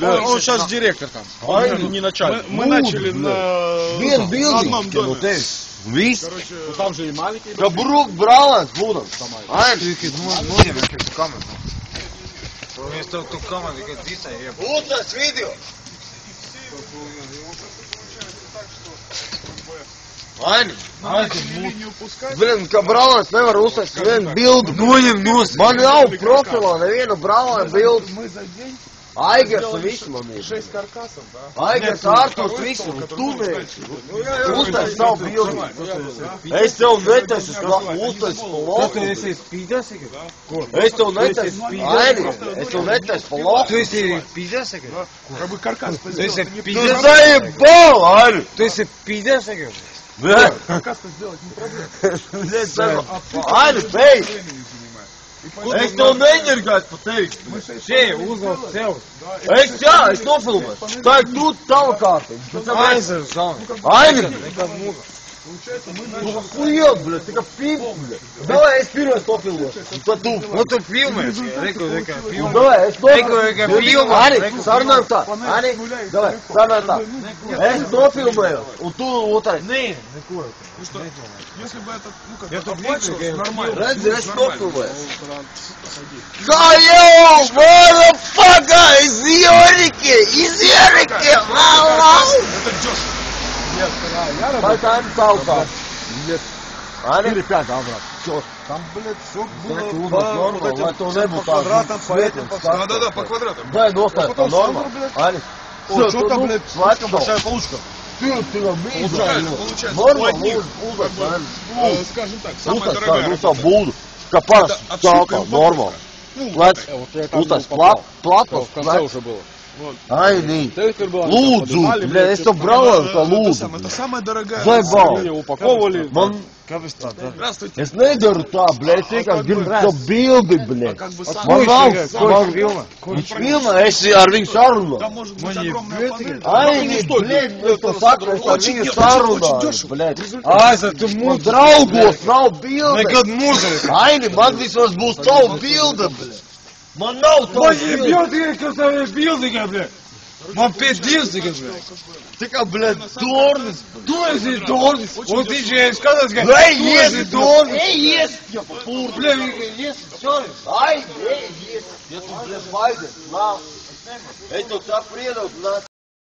Он сейчас директор там. Он не начальник. Мы начали на одном доме. Viss. Ну там же и маленький. Ka brūk brālēns būdams. Вместо ту камеру, как диса, я... Būtas video. Aini. Blin, ka brālēns nevar uzsākt vienu bildu. Man nav profilā nevienu brālēnu bildu. Aigars un visu man ir. 6 каркасов, да? Aigars, Ārturs, visu. Un tu neesi. Uztais savu bildi. Es tev netaisu uztais pa loku. Tu esi spīdās, Es tev netaisu. Aini, es tev netaisu pa loku. Tu esi spīdās, Как бы каркас Tu esi Tu spīdās, zajebal, Aini. tu esi spīdās, Nē. каркас-то сделать не проблема. Aini, beidz. И Es tev neņergāju pateikt. Šie uzvās sev. Es nofilmēju. Tā ir tu tava kārtība. Aizver zonu. Aini. получается, мы Nu, начали... хуел, блядь, ты как пип, блядь. Давай, es pirmais nofilmēšu. Tad tu. Nu tu filmēs, reku, filmē. Давай, es Reku, filmē. Ani, sarunājam tā. Ani, давай, sarunājam tā. Es nofilmēju, un tu otrais. Nē, neko. Если бы это, ну как, Я тут оплачивалось, видел, нормально. Redzi, es Нормально. nofilmēju. Kā jau, motherfucker, iz Jorike, malau. Это дешево. Vai tā ir tautā? Ani? 4-5 обратно. Čo? Там, блядь, все Uzvārds было normāli, lai to nebūtu tā. квадратам, по этим, по Да-да-да, по квадратам. Dai nostāj tā Потом normāli. блядь. Ani? О, что там, блядь, Slēdz слишком to. большая получка. Ты нам Получается, получается, Normāli, плотник, uzvārds. скажем так, самая Uztais tā, дорогая nu tā работа. būdu. Kā parasti Это обшивка telpā, и normāli. Ну, Slēdz, uztais platums, В конце slēdz. уже было. Ai, nī. Теперь была Lūdzu, поднимали, bļa, блядь, es to braucu, kā lūdzu. это самая дорогая. Zaibal. Ее упаковывали. Man, Здравствуйте. es nedaru tā, bļa, es vienkārši gribu to bildi, bļa. Как бы сам. Man nav, man Filmē. viņš filmē, es ar viņu sarunāju. Там может быть огромная панель. Ai, bļa, es to saku, es ar viņu sarunāju, bļa. Aizver, tu Man mūzi. draugos nav bildi. Nekad mūzi. Aini, man vismaz būs tavu bildi, bļa. Man nav tavu Man bildi. iebildi, kas tev ir bildiga, bļa. Man pēc divsdigas, bļa. Tikai, bļa, dornis. Tu esi Donis. Un viņš ir skatās, ka Vai, tu ies, esi Donis. ies, ja papūr. Bļa, ies, sorry. Ai, ies. Ja tu, bļa, baidēs, nav. Ej, tu tā priedot, nāc.